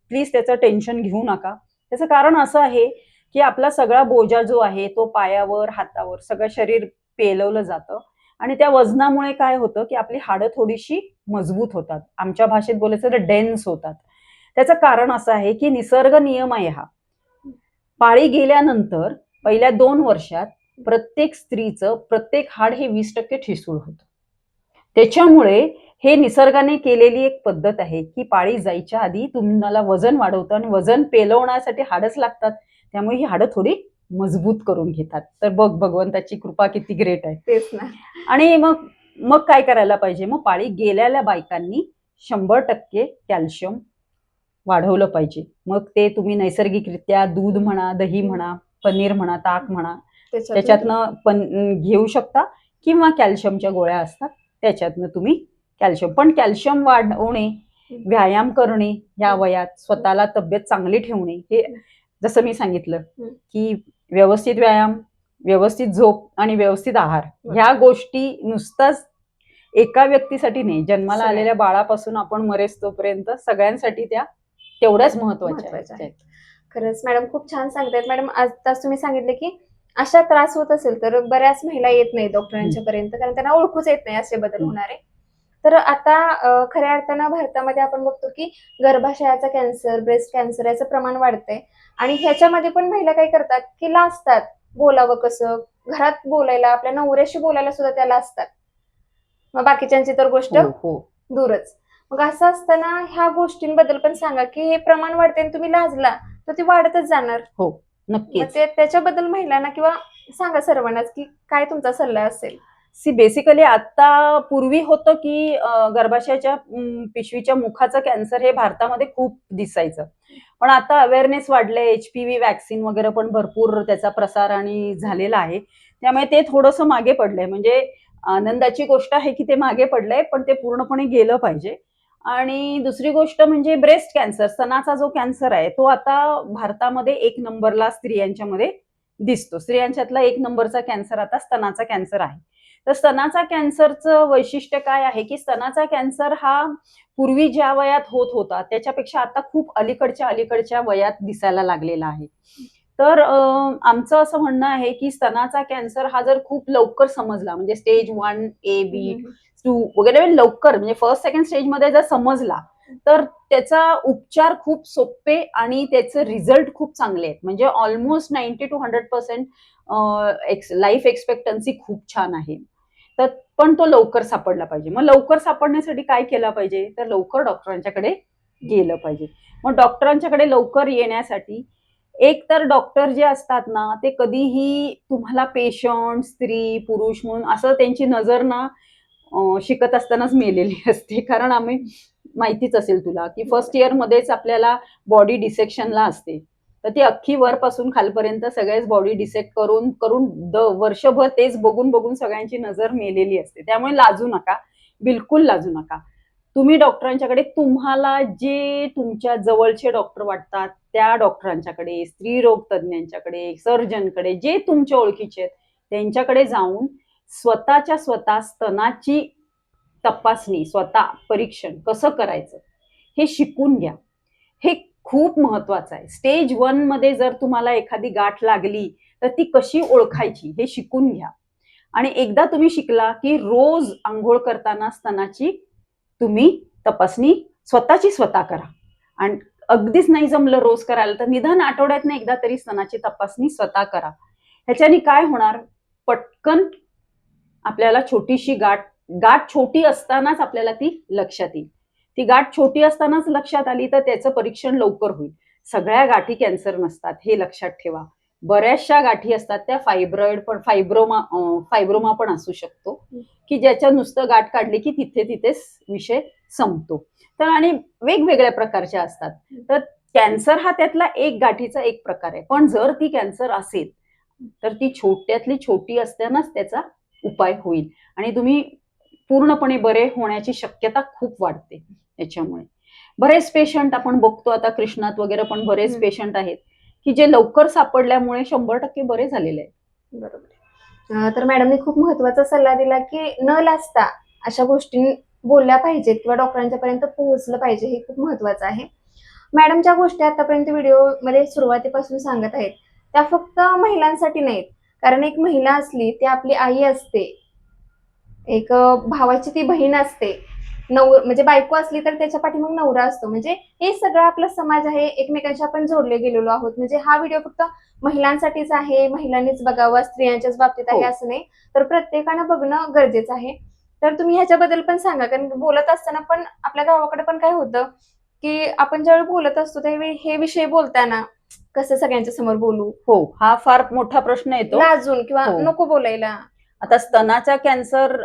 प्लीज त्याचं टेन्शन घेऊ नका. त्याचं कारण असं आहे की आपला सगळा बोजा जो आहे तो पायावर, हातावर, सगळं शरीर पेलवलं जातं, आणि त्या वजनामुळे काय होतं की आपली हाडं थोडीशी मजबूत होतात, आमच्या भाषेत बोलायचं तर डेन्स होतात. त्याचं कारण असं आहे की निसर्ग नियम आहे हा, पाळी गेल्यानंतर पहिल्या 2 वर्षात प्रत्येक स्त्रीचं प्रत्येक हाड हे 20% ठिसूळ होतं. त्याच्यामुळे हे निसर्गाने केलेली एक पद्धत आहे की पाळी जायच्या आधी तुम्हाला वजन वाढवतं, आणि वजन पेलवण्यासाठी हाडच लागतात, त्यामुळे ही हाडं थोडी मजबूत करून घेतात. तर बघ भगवंताची कृपा किती ग्रेट आहे. तेच ना. आणि मग मग काय करायला पाहिजे, मग पाळी गेलेल्या बायकांनी 100% कॅल्शियम वाढवलं पाहिजे. मग ते तुम्ही नैसर्गिकरित्या दूध म्हणा, दही म्हणा, पनीर म्हणा, ताक म्हणा, त्याच्यातनं पण घेऊ शकता, किंवा कॅल्शियमच्या गोळ्या असतात त्याच्यातनं तुम्ही कॅल्शियम. पण कॅल्शियम वाढवणे, व्यायाम करणे या वयात, स्वतःला तब्येत चांगली ठेवणे, हे जसं मी सांगितलं की व्यवस्थित व्यायाम, व्यवस्थित झोप आणि व्यवस्थित आहार, ह्या गोष्टी नुसताच एका व्यक्तीसाठी नाही, जन्माला आलेल्या बाळापासून आपण मरेस तोपर्यंत सगळ्यांसाठी त्या तेवढ्याच महत्वाच्या आहेत. खरंच मॅडम खूप छान सांगतायत. मॅडम आताच तुम्ही सांगितलं की अशा त्रास होत असेल तर बऱ्याच महिला येत नाही डॉक्टरांच्या पर्यंत, कारण त्यांना ओळखूच येत नाही असे बदल होणारे. तर आता खऱ्या अर्थानं भारतामध्ये आपण बघतो की गर्भाशयाचा कॅन्सर, ब्रेस्ट कॅन्सर याचं प्रमाण वाढतंय, आणि ह्याच्यामध्ये पण महिला काय करतात की लाजतात. बोलावं कसं, घरात बोलायला, आपल्या नवऱ्याशी बोलायला सुद्धा त्या लाजतात. मग बाकीच्यांची तर गोष्ट दूरच. मग असं असताना ह्या गोष्टींबद्दल पण सांगा की हे प्रमाण वाढते आणि तुम्ही लाजला तर ते वाढतच जाणार. हो, नक्की. त्याच्याबद्दल महिलांना किंवा सांगा सर्वांनाच की काय तुमचा सल्ला असेल. बेसिकली आता पूर्वी होतं की गर्भाशयाच्या पिशवीच्या मुखाचं कॅन्सर हे भारतामध्ये खूप दिसायचं, पण आता अवेअरनेस वाढलंय, HPV वॅक्सिन वगैरे पण भरपूर त्याचा प्रसार आणि झालेला आहे, त्यामुळे ते थोडंसं मागे पडलंय. म्हणजे आनंदाची गोष्ट आहे की ते मागे पडलंय, पण ते पूर्णपणे गेलं पाहिजे. आणि दुसरी गोष्ट म्हणजे ब्रेस्ट कॅन्सर, स्तनाचा जो कॅन्सर आहे तो आता भारतामध्ये 1 नंबरला स्त्रियांच्या मध्ये दिसतो. स्त्रियांच्यातला 1 नंबरचा कॅन्सर आता स्तनाचा कॅन्सर आहे. तर स्तनाचा कॅन्सरचं वैशिष्ट्य काय आहे की स्तनाचा कॅन्सर हा पूर्वी ज्या वयात होत होता त्याच्यापेक्षा आता खूप अलीकडच्या वयात दिसायला लागलेला आहे. तर आमचं असं म्हणणं आहे की स्तनाचा कॅन्सर हा जर खूप लवकर समजला, म्हणजे स्टेज 1, A, B, 2 वगैरे लवकर, म्हणजे फर्स्ट सेकंड स्टेज मध्ये जर समजला तर त्याचा उपचार खूप सोपे आणि त्याचे रिझल्ट खूप चांगले आहेत. म्हणजे ऑलमोस्ट 90 to 100% लाईफ एक्सपेक्टन्सी खूप छान आहे. तर पण तो लवकर सापडला पाहिजे. मग लवकर सापडण्यासाठी काय केलं पाहिजे, तर लवकर डॉक्टरांच्याकडे गेलं पाहिजे. मग डॉक्टरांच्याकडे लवकर येण्यासाठी एक तर डॉक्टर जे असतात ना ते कधीही तुम्हाला पेशंट, स्त्री, पुरुष म्हणून असं त्यांची नजर ना शिकत असतानाच मेलेली असते. कारण आम्ही, माहितीच असेल तुला की फर्स्ट इयर मध्येच आपल्याला बॉडी डिसेक्शनला असते, तर ती अख्खी वरपासून खालपर्यंत सगळेच बॉडी डिसेक्ट करून करून वर्षभर तेच बघून बघून सगळ्यांची नजर मेलेली असते. त्यामुळे लाजू नका, बिलकुल लाजू नका. तुम्ही डॉक्टरांच्याकडे, तुम्हाला जे तुमच्या जवळचे डॉक्टर वाटतात त्या डॉक्टरांच्याकडे, स्त्री रोग तज्ञांच्याकडे, सर्जनकडे, जे तुमच्या ओळखीचे आहेत त्यांच्याकडे जाऊन स्वतःच्या स्वतः स्तनाची तपासणी, स्वतः परीक्षण कसं करायचं हे शिकून घ्या. हे खूप महत्वाचं आहे. स्टेज 1 मध्ये जर तुम्हाला एखादी गाठ लागली तर ती कशी ओळखायची हे शिकून घ्या. आणि एकदा तुम्ही शिकला की रोज आंघोळ करताना स्तनाची तुम्ही तपासणी स्वतःची स्वतः करा. आणि अगदीच नाही जमलं रोज करायला तर निदान आठवड्यातनं एकदा तरी स्तनाची तपासणी स्वतः करा. ह्याच्याने काय होणार, पटकन आपल्याला छोटीशी गाठ छोटी असतानाच आपल्याला ती लक्षात येईल. ती गाठ छोटी असतानाच लक्षात आली तर त्याचं परीक्षण लवकर होईल. सगळ्या गाठी कॅन्सर नसतात हे लक्षात ठेवा. बऱ्याचशा गाठी असतात त्या फायब्रॉइड पण, फायब्रोमा पण असू शकतो की ज्याच्या नुसतं गाठ काढली की तिथेच विषय संपतो. तर आणि वेगवेगळ्या प्रकारच्या असतात. तर कॅन्सर हा त्यातला एक गाठीचा एक प्रकार आहे. पण जर ती कॅन्सर असेल तर ती छोट्यातली छोटी असतानाच त्याचा उपाय होईल आणि तुम्ही पूर्णपणे बरे होण्याची शक्यता खूप वाढते. याच्यामुळे बरेच पेशंट आपण बघतो आता कृष्णात वगैरे पण बरेच पेशंट आहेत की जे लवकर सापडल्यामुळे 100% बरे झालेले आहेत. बरोबर. तर मॅडमने खूप महत्वाचा सल्ला दिला की न लाजता अशा गोष्टी बोलल्या पाहिजेत किंवा डॉक्टरांच्या पर्यंत पोहोचलं पाहिजे, हे खूप महत्वाचं आहे. मॅडम ज्या गोष्टी आतापर्यंत व्हिडिओ मध्ये सुरुवातीपासून सांगत आहेत त्या फक्त महिलांसाठी नाहीत, कारण एक महिला असली ती आपली आई असते, एक भावाची ती बहीण असते, म्हणजे बायको असली तर त्याच्या पाठीमागे नवरा असतो. म्हणजे हे सगळं आपला समाज आहे, एकमेकांशी आपण जोडले गेलेलो आहोत. म्हणजे हा व्हिडिओ फक्त महिलांसाठीच आहे, महिलांनीच बघावा, स्त्रियांच्याच बाबतीत आहे असं नाही, तर प्रत्येकानं बघणं गरजेचं आहे. तर तुम्ही ह्याच्याबद्दल पण सांगा, कारण बोलत असताना पण आपल्या गावाकडे पण काय होतं की आपण ज्यावेळी बोलत असतो त्यावेळी हे विषय बोलताना कसं सगळ्यांच्या समोर बोलू, हो, हा फार मोठा प्रश्न येतो. लाजून किंवा हो. नको बोलायला. आता स्तनाच्या कॅन्सर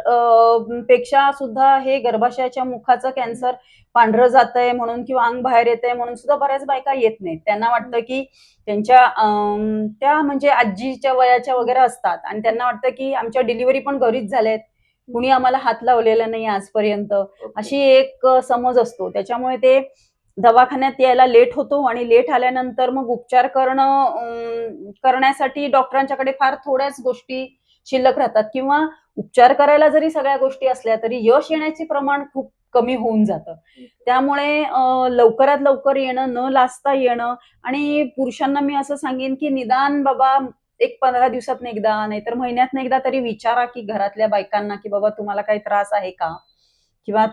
पेक्षा सुद्धा हे गर्भाशयाच्या मुखाचं कॅन्सर पांढरं जातंय म्हणून किंवा अंग बाहेर येतंय म्हणून सुद्धा बऱ्याच बायका येत नाहीत. त्यांना वाटतं की त्यांच्या त्या म्हणजे आजीच्या वयाच्या वगैरे असतात आणि त्यांना वाटतं की आमच्या डिलिव्हरी पण घरीच झाल्यात, कुणी आम्हाला हात लावलेला नाही आजपर्यंत, अशी एक समज असतो. त्याच्यामुळे ते दवाखान्यात यायला लेट होतो आणि लेट आल्यानंतर मग उपचार करण्यासाठी डॉक्टरांच्याकडे फार थोड्याच गोष्टी शिल्लक राहतात किंवा उपचार करायला जरी सगळ्या गोष्टी असल्या तरी यश येण्याचे प्रमाण खूप कमी होऊन जातं. त्यामुळे लवकरात लवकर येणं, न लाजता येणं आणि पुरुषांना मी असं सांगेन की निदान बाबा एक 15 दिवसातनं एकदा नाहीतर महिन्यातनं एकदा तरी विचारा की घरातल्या बायकांना की बाबा तुम्हाला काही त्रास आहे का? किंवा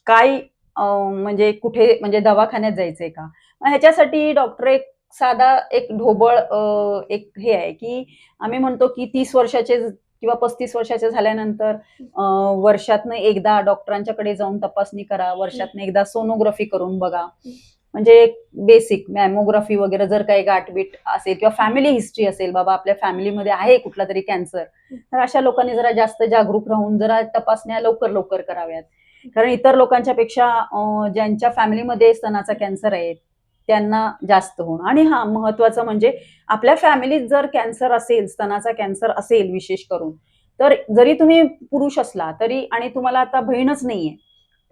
काय म्हणजे कुठे म्हणजे दवाखान्यात जायचंय का? मग ह्याच्यासाठी डॉक्टर एक साधा एक ढोबळ एक हे आहे की आम्ही म्हणतो की 30 वर्षाचे किंवा 35 वर्षाचे झाल्यानंतर वर्षातनं एकदा डॉक्टरांच्याकडे जाऊन तपासणी करा, वर्षातनं एकदा सोनोग्राफी करून बघा. म्हणजे बेसिक मॅमोग्राफी वगैरे जर काही गाठबीट असेल किंवा फॅमिली हिस्ट्री असेल, बाबा आपल्या फॅमिलीमध्ये आहे कुठला तरी कॅन्सर, तर अशा लोकांनी जरा जास्त जागरूक राहून जरा तपासण्या लवकर लवकर कराव्यात. कारण इतर लोकांच्या पेक्षा ज्यांच्या फॅमिलीमध्ये स्तनाचा कॅन्सर आहे त्यांना जास्त होणं. आणि हा महत्वाचं म्हणजे आपल्या फॅमिलीत जर कॅन्सर असेल, स्तनाचा कॅन्सर असेल विशेष करून, तर जरी तुम्ही पुरुष असला तरी आणि तुम्हाला आता बहीणच नाहीये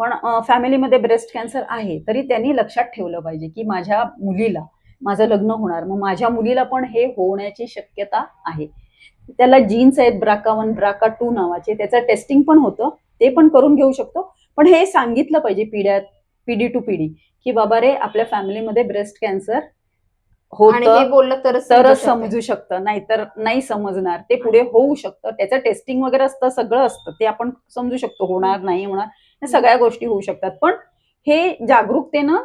पण फॅमिलीमध्ये ब्रेस्ट कॅन्सर आहे, तरी त्यांनी लक्षात ठेवलं पाहिजे की माझ्या मुलीला माझं लग्न होणार, मग माझ्या मुलीला पण हे होण्याची शक्यता आहे. त्याला जीन्स आहेत BRCA1 BRCA2 नावाचे, त्याचं टेस्टिंग पण होतं, ते पण करून घेऊ शकतो. पण हे सांगितलं पाहिजे पिढी टू पिढी की बाबा रे आपल्या फॅमिलीमध्ये ब्रेस्ट कॅन्सर आणि हे होतं, बोललं तरच तरच शकतंय. समजू शकतं, नाहीतर नाही समजणार. ते पुढे होऊ शकतं, त्याचं टेस्टिंग वगैरे असतं, सगळं असतं, ते आपण समजू शकतो, होणार नाही होणार, या सगळ्या गोष्टी होऊ शकतात. पण हे जागरूकतेनं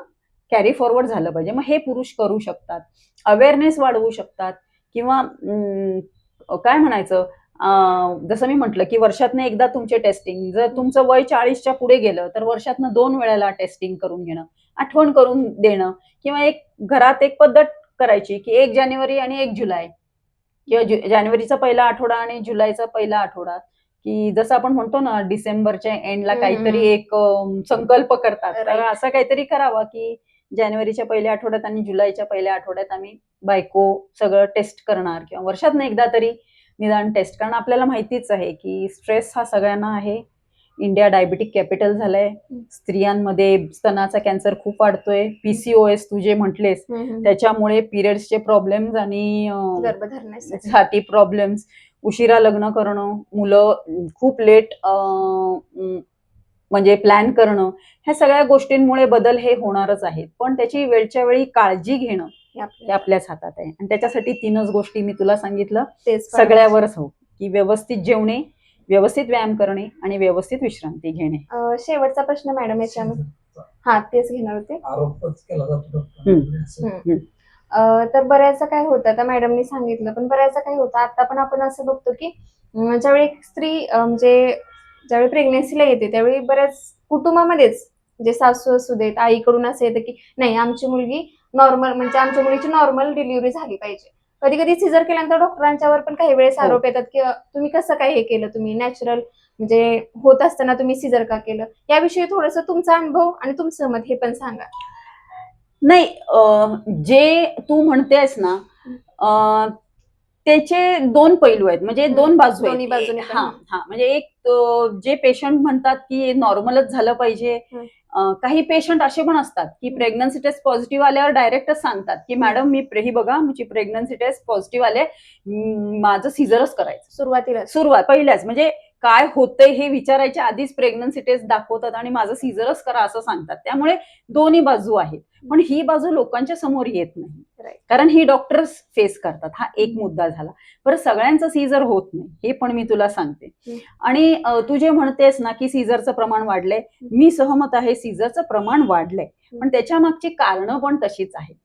कॅरी फॉरवर्ड झालं पाहिजे. मग हे पुरुष करू शकतात, अवेअरनेस वाढवू शकतात किंवा काय म्हणायचं, जसं मी म्हटलं की वर्षातनं एकदा तुमचे टेस्टिंग, जर तुमचं वय 40च्या पुढे गेलं तर वर्षातनं 2 वेळेला टेस्टिंग करून घेणं, आठवण करून देणं किंवा एक घरात एक पद्धत करायची की 1 जानेवारी आणि 1 जुलै किंवा जानेवारीचा पहिला आठवडा आणि जुलैचा पहिला आठवडा, की जसं आपण म्हणतो ना डिसेंबरच्या एंडला काहीतरी एक संकल्प करतात, तर असं काहीतरी करावं की जानेवारीच्या पहिल्या आठवड्यात आणि जुलैच्या पहिल्या आठवड्यात आम्ही बायको सगळं टेस्ट करणार किंवा वर्षातनं एकदा तरी निदान टेस्ट. कारण आपल्याला माहितीच आहे की स्ट्रेस हा सगळ्यांना आहे. इंडिया डायबिटिक कॅपिटल झालंय. स्त्रियांमध्ये स्तनाचा कॅन्सर खूप वाढतोय. PCOS तू जे म्हटलेस त्याच्यामुळे पिरियड्सचे प्रॉब्लेम्स आणि साठी प्रॉब्लेम्स, उशिरा लग्न करणं, मुलं खूप लेट म्हणजे प्लॅन करणं, ह्या सगळ्या गोष्टींमुळे बदल हे होणारच आहेत. पण त्याची वेळच्या वेळी काळजी घेणं हे आपल्याच हातात आहे. आणि त्याच्यासाठी 3च गोष्टी मी तुला सांगितलं, सगळ्यावरच हो, की व्यवस्थित जेवणे, व्यवस्थित व्यायाम करणे आणि व्यवस्थित विश्रांती घेणे. शेवटचा प्रश्न मॅडम याच्यामध्ये, हा तेच घेणार होते. आरोपच केला जातो. तर बऱ्याचदा काय होतं, आता मॅडमनी सांगितलं, पण बऱ्याचदा काय होतं, आता पण आपण असं बघतो की ज्यावेळी एक स्त्री म्हणजे ज्यावेळी प्रेग्नेन्सीला येते त्यावेळी बऱ्याच कुटुंबामध्येच म्हणजे सासू असू देत, आईकडून असं येतं की नाही आमची मुलगी नॉर्मल, म्हणजे आमच्या मुलीची नॉर्मल डिलिव्हरी झाली पाहिजे. कधी कधी सिझर केल्यानंतर डॉक्टरांच्यावर पण काही वेळेस आरोप येतात की तुम्ही कसं काय हे केलं, तुम्ही नॅचरल म्हणजे होत असताना तुम्ही सिझर का केलं. याविषयी थोडंसं तुमचा अनुभव आणि तुमचं मत हे पण सांगा. नाही, जे तू म्हणतेस ना त्याचे 2 पैलू आहेत, म्हणजे 2 बाजू दोन्ही आहेत. बाजूने पण. हा म्हणजे एक जे पेशंट म्हणतात की नॉर्मलच झालं पाहिजे. काही पेशंट असे पण असतात की प्रेग्नन्सी टेस्ट पॉझिटिव्ह आल्यावर डायरेक्टच सांगतात की मॅडम मी ही बघा माझी प्रेग्नन्सी टेस्ट पॉझिटिव्ह आले, माझं सिझरच करायचं. सुरुवात पहिल्याच म्हणजे काय होतंय हे विचारायच्या आधीच प्रेग्नन्सी टेस्ट दाखवतात आणि माझं सिझरच करा असं सांगतात. त्यामुळे दोन्ही बाजू आहेत, पण ही बाजू लोकांच्या समोर येत नाही कारण ही डॉक्टर्स फेस करतात. हा एक मुद्दा झाला. बरं, सगळ्यांचं सीझर होत नाही हे पण मी तुला सांगते. आणि तू जे म्हणतेस ना की सीझरचं प्रमाण वाढलंय, मी सहमत आहे, सीझरचं प्रमाण वाढलंय, पण त्याच्या मागची कारणं पण तशीच आहेत.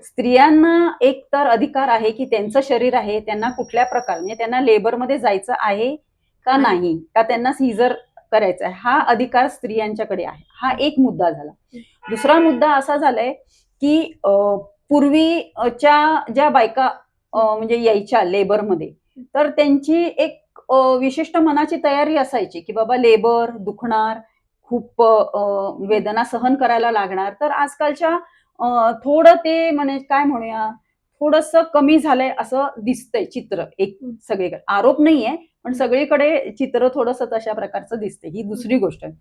स्त्रियांना एक तर अधिकार आहे की त्यांचं शरीर आहे, त्यांना कुठल्या प्रकारे त्यांना लेबरमध्ये जायचं आहे का नाही, का त्यांना सीझर करायचं आहे, हा अधिकार स्त्रियांच्याकडे आहे. हा एक मुद्दा झाला. दुसरा मुद्दा असा झालाय की पूर्वीच्या ज्या बायका म्हणजे यायच्या लेबरमध्ये, तर त्यांची एक विशिष्ट मनाची तयारी असायची की बाबा लेबर दुखणार, खूप वेदना सहन करायला लागणार. तर आजकालच्या थोडं ते म्हणजे काय म्हणूया, थोडस कमी झालंय असं दिसतंय चित्र एक सगळीकडे. आरोप नाहीये, पण सगळीकडे चित्र थोडंसं तशा प्रकारचं दिसतंय. ही दुसरी गोष्ट आहे.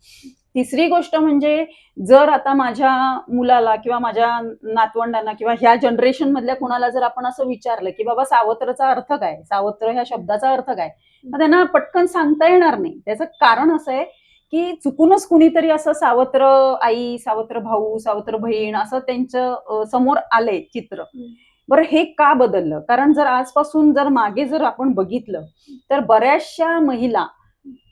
तिसरी गोष्ट म्हणजे जर आता माझ्या मुलाला किंवा माझ्या नातवंडांना किंवा ह्या जनरेशन मधल्या कोणाला जर आपण असं विचारलं की बाबा सावत्रचा अर्थ काय, सावत्र ह्या शब्दाचा अर्थ काय, तर त्यांना पटकन सांगता येणार नाही. त्याचं कारण असं आहे की चुकूनच कुणीतरी असं सावत्र आई, सावत्र भाऊ, सावत्र बहीण असं त्यांचं समोर आलंय चित्र. बरं हे का बदललं? कारण जर आजपासून जर मागे जर आपण बघितलं तर बऱ्याचशा महिला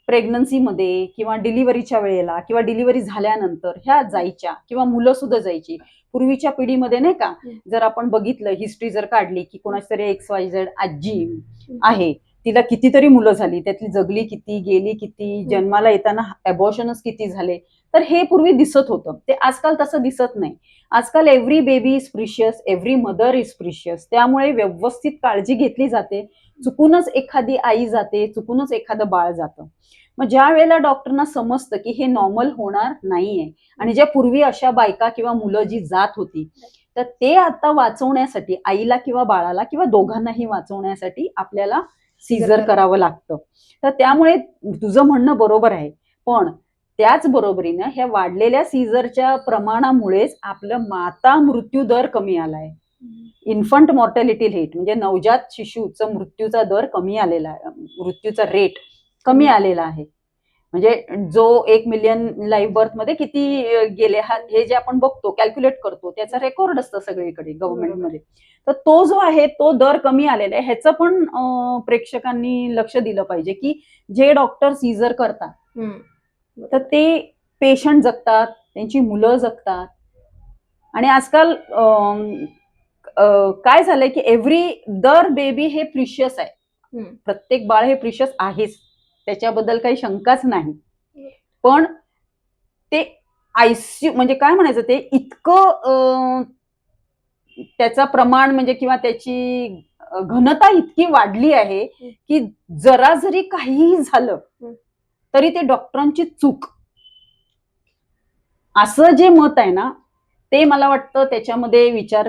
प्रेग्नन्सीमध्ये किंवा डिलिव्हरीच्या वेळेला किंवा डिलिव्हरी झाल्यानंतर ह्या जायच्या किंवा मुलं सुद्धा जायची. पूर्वीच्या पिढीमध्ये नाही का, जर आपण बघितलं हिस्ट्री जर काढली की कोणाची तरी XYZ आजी आहे, तिला कितीतरी मुलं झाली, त्यातली जगली किती, गेली किती, जन्माला येताना अबॉर्शनच किती झाले, तर हे पूर्वी दिसत होतं. ते आजकाल तसं दिसत नाही. आजकाल every baby is precious, every mother is precious. त्यामुळे व्यवस्थित काळजी घेतली जाते. चुकूनच एखादी आई जाते, चुकूनच एखादं बाळ जातं. मग ज्या वेळेला डॉक्टरना समजतं की हे नॉर्मल होणार नाहीये, आणि ज्या पूर्वी अशा बायका किंवा मुलं जी जात होती, तर ते आता वाचवण्यासाठी आईला किंवा बाळाला किंवा दोघांनाही वाचवण्यासाठी आपल्याला सीझर करावं लागतं. तर त्यामुळे तुझं म्हणणं बरोबर आहे, पण त्याच बरोबरीनं ह्या वाढलेल्या सीझरच्या प्रमाणामुळेच आपलं माता मृत्यू दर कमी आलाय. इन्फंट मॉर्टॅलिटी रेट म्हणजे नवजात शिशूचा मृत्यूचा दर कमी आलेला आहे, मृत्यूचा रेट कमी आलेला आहे. म्हणजे जो 1 मिलियन लाईव्ह बर्थ मध्ये किती गेले हे जे आपण बघतो, कॅल्क्युलेट करतो, त्याचा रेकॉर्ड असतं सगळीकडे गव्हर्नमेंटमध्ये. तर तो जो आहे तो दर कमी आलेला आहे. ह्याचं पण प्रेक्षकांनी लक्ष दिलं पाहिजे की जे डॉक्टर सीझर करतात तर ते पेशंट जगतात, त्यांची मुलं जगतात. आणि आजकाल काय झालंय की दर बेबी हे प्रिशियस आहे. प्रत्येक बाळ हे प्रिशियस आहेच, त्याच्याबद्दल काही शंकाच नाही. पण ते आयसीयू म्हणजे काय म्हणायचं, ते इतकं त्याचं प्रमाण म्हणजे किंवा त्याची घनता इतकी वाढली आहे की जरा जरी काहीही झालं तरी ते डॉक्टरांची चूक, असं जे मत आहे ना, ते मला वाटतं त्याच्यामध्ये विचार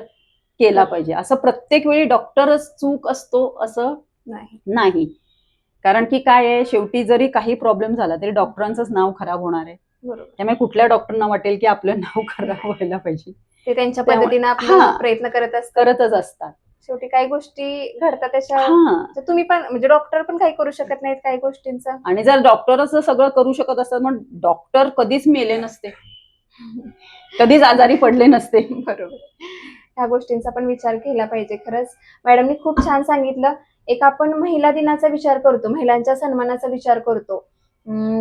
केला पाहिजे. असं प्रत्येक वेळी डॉक्टरच चूक असतो असं नाही. कारण की काय आहे, शेवटी जरी काही प्रॉब्लेम झाला तरी डॉक्टरांचंच नाव खराब होणार आहे. त्यामुळे कुठल्या डॉक्टरना वाटेल की आपलं नाव खराब व्हायला पाहिजे, ते त्यांच्या पद्धतीने आपला प्रयत्न करतच असतात. शेवटी काही गोष्टी घडतात त्याच्या तुम्ही पण म्हणजे डॉक्टर पण काही करू शकत नाहीत काही गोष्टींचा. आणि जर डॉक्टरच सगळं करू शकत असतात, मग डॉक्टर कधीच मेले नसते, कधीच आजारी पडले नसते. बरोबर. ह्या गोष्टींचा पण विचार केला पाहिजे. खरंच मॅडमनी खूप छान सांगितलं. एक आपण महिला दिनाचा विचार करतो, महिलांच्या सन्मानाचा विचार करतो.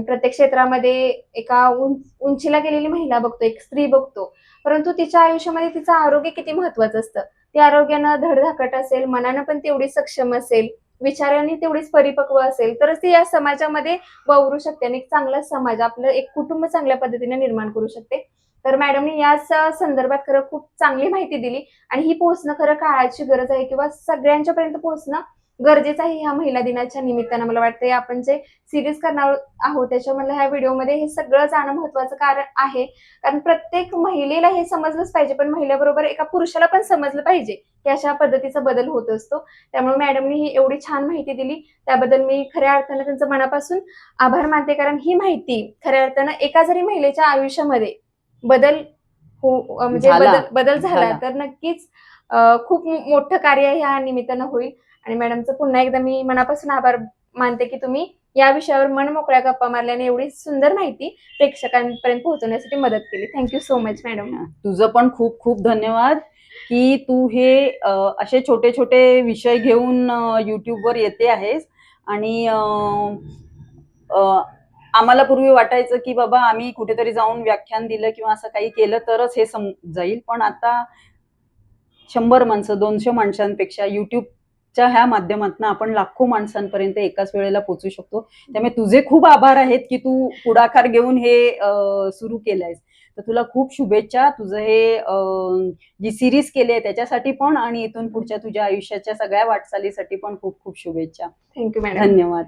प्रत्येक क्षेत्रामध्ये एका उंचीला गेलेली महिला बघतो, एक स्त्री बघतो, परंतु तिच्या आयुष्यामध्ये तिचं आरोग्य किती महत्वाचं असतं. ती आरोग्यानं धडधाकट असेल, मनानं पण तेवढी सक्षम असेल, विचारांनी तेवढीच परिपक्व असेल, तरच ती या समाजामध्ये वावरू शकते आणि एक चांगला समाज, आपलं एक कुटुंब चांगल्या पद्धतीने निर्माण करू शकते. तर मॅडमनी याच संदर्भात खरं खूप चांगली माहिती दिली आणि ही पोहोचणं खरं काळाची गरज आहे किंवा सगळ्यांच्या पर्यंत पोहोचणं गरजेचं आहे. ह्या महिला दिनाच्या निमित्तानं मला वाटतं आपण जे सिरीज करणार आहोत त्याच्यामधलं ह्या व्हिडिओमध्ये हे सगळं जाणं महत्वाचं कारण आहे. कारण प्रत्येक महिलेला हे समजलंच पाहिजे, पण महिलेबरोबर एका पुरुषाला पण समजलं पाहिजे की अशा पद्धतीचा बदल होत असतो. त्यामुळे मॅडमनी ही एवढी छान माहिती दिली, त्याबद्दल मी खऱ्या अर्थानं त्यांचं मनापासून आभार मानते. कारण ही माहिती खऱ्या अर्थानं एका जरी महिलेच्या आयुष्यामध्ये बदल झाला तर नक्कीच खूप मोठं कार्य ह्या निमित्तानं होईल. आणि मॅडमचं पुन्हा एकदा मी मनापासून आभार मानते की तुम्ही या विषयावर मन मोकळ्या गप्पा मारल्याने एवढी सुंदर माहिती प्रेक्षकांपर्यंत पोहोचवण्यासाठी मदत केली. Thank you so much madam. तुझं पण खूप खूप धन्यवाद की तू हे असे छोटे छोटे विषय घेऊन युट्यूबवर येते आहेस. आणि आम्हाला पूर्वी वाटायचं की बाबा आम्ही कुठेतरी जाऊन व्याख्यान दिलं किंवा असं काही केलं तरच हे जाईल, पण आता 100 माणसं 200 माणसांपेक्षा युट्यूबच्या ह्या माध्यमातून आपण लाखो माणसांपर्यंत एकाच वेळेला पोहोचू शकतो. त्यामुळे तुझे खूप आभार आहेत की तू पुढाकार घेऊन हे सुरू केलंयस. तर तुला खूप शुभेच्छा. तुझं हे जी सिरीज केली आहे त्याच्यासाठी पण, आणि इथून पुढच्या तुझ्या आयुष्याच्या सगळ्या वाटचालीसाठी पण खूप खूप शुभेच्छा. Thank you madam. धन्यवाद.